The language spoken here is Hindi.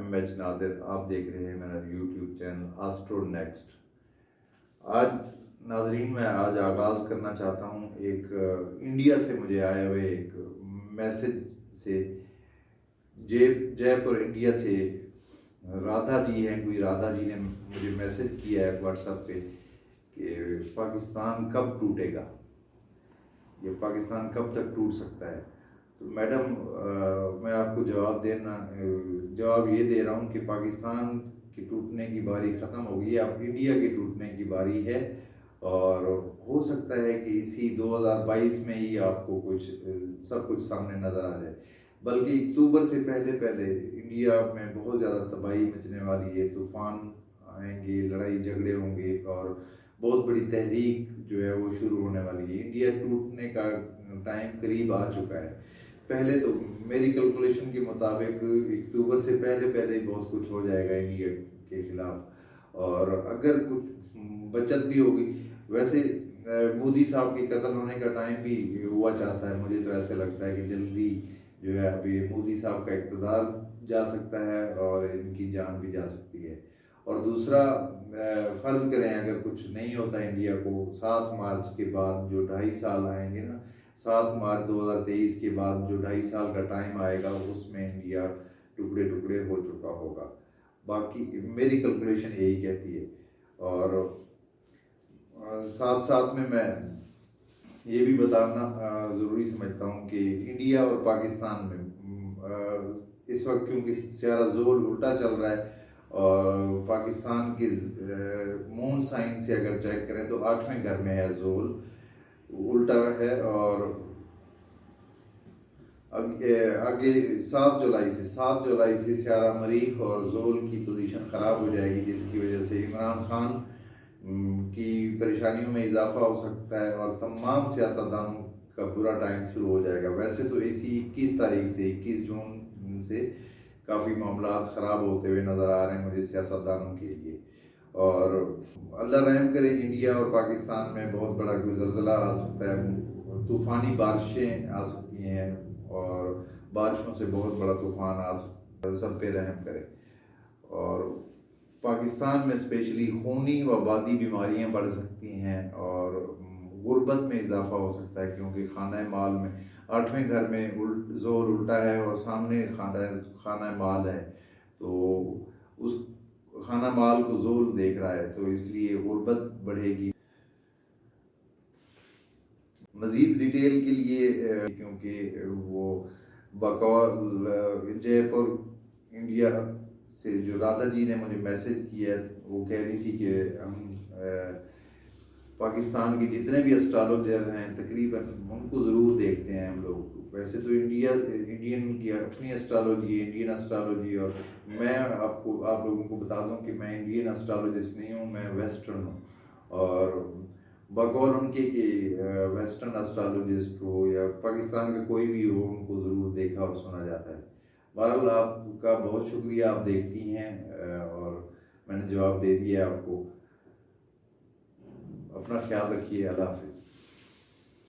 एमएच नादिर। आप देख रहे हैं मेरा यूट्यूब चैनल एस्ट्रो नेक्स्ट। आज नाजरीन मैं आज आगाज़ करना चाहता हूँ एक इंडिया से मुझे आए हुए एक मैसेज से। जयपुर इंडिया से राधा जी हैं, कोई राधा जी ने मुझे मैसेज किया है व्हाट्सएप पे कि पाकिस्तान कब टूटेगा, ये पाकिस्तान कब तक टूट सकता है। तो मैडम मैं आपको जवाब ये दे रहा हूँ कि पाकिस्तान की टूटने की बारी ख़त्म हो गई है, अब इंडिया की टूटने की बारी है। और हो सकता है कि इसी 2022 में ही आपको सब कुछ सामने नज़र आ जाए, बल्कि अक्टूबर से पहले पहले इंडिया में बहुत ज़्यादा तबाही मचने वाली है। तूफ़ान आएंगे, लड़ाई झगड़े होंगे और बहुत बड़ी तहरीक जो है वो शुरू होने वाली है। इंडिया टूटने का टाइम करीब आ चुका है। पहले तो मेरी कैलकुलेशन के मुताबिक अक्टूबर से पहले पहले ही बहुत कुछ हो जाएगा इंडिया के खिलाफ, और अगर कुछ बचत भी होगी। वैसे मोदी साहब के कत्ल होने का टाइम भी हुआ चाहता है। मुझे तो ऐसे लगता है कि जल्दी जो है अभी मोदी साहब का इक़्तिदार जा सकता है और इनकी जान भी जा सकती है। और दूसरा, फ़र्ज़ करें अगर कुछ नहीं होता इंडिया को 7 मार्च के बाद जो 2.5 साल आएंगे ना, 7 मार्च 2023 के बाद जो 2.5 साल का टाइम आएगा उसमें इंडिया टुकड़े टुकड़े हो चुका होगा। बाकी मेरी कैलकुलेशन यही कहती है। और साथ साथ में मैं ये भी बताना ज़रूरी समझता हूँ कि इंडिया और पाकिस्तान में इस वक्त क्योंकि सारा जोर उल्टा चल रहा है, और पाकिस्तान के मून साइन से अगर चेक करें तो 8वें घर में है, जोल उल्टा है। और आगे 7 जुलाई से सारा मरीख और जोल की पोजीशन ख़राब हो जाएगी, जिसकी वजह से इमरान खान की परेशानियों में इजाफा हो सकता है और तमाम सियासतदानों का बुरा टाइम शुरू हो जाएगा। वैसे तो इसी 21 तारीख से 21 जून से काफ़ी मामला ख़राब होते हुए नज़र आ रहे हैं मुझे सियासतदानों के लिए। और अल्लाह रहम करे, इंडिया और पाकिस्तान में बहुत बड़ा कोई ज़ल्ज़ला आ सकता है, तूफ़ानी बारिशें आ सकती हैं और बारिशों से बहुत बड़ा तूफ़ान आ सकता है। सब पे रहम करे। और पाकिस्तान में स्पेशली खूनी व आबादी बीमारियाँ बढ़ सकती हैं और गुर्बत में इजाफा हो सकता है, क्योंकि खाना माल में 8वें घर में जोर उल्टा है और सामने खाना माल है, तो उस खाना माल को जोर देख रहा है, तो इसलिए गुर्बत बढ़ेगी। मज़ीद डिटेल के लिए क्योंकि वो बकौल जयपुर इंडिया से जो राधा जी ने मुझे मैसेज किया, वो कह रही थी कि हम पाकिस्तान के जितने भी एस्ट्रोलॉजर हैं तकरीबन उनको ज़रूर देखते हैं हम लोग। वैसे तो इंडियन की अपनी एस्ट्रोलॉजी है, इंडियन एस्ट्रोलॉजी, और मैं आप लोगों को बता दूं कि मैं इंडियन एस्ट्रोलॉजिस्ट नहीं हूं, मैं वेस्टर्न हूं। और बकौल उनके कि वेस्टर्न एस्ट्रोलॉजिस्ट हो या पाकिस्तान का कोई भी हो, उनको ज़रूर देखा और सुना जाता है। बहरहाल आपका बहुत शुक्रिया, आप देखती हैं और मैंने जवाब दे दिया आपको। अपना ख्याल रखिए। अल्लाह हाफ़िज़।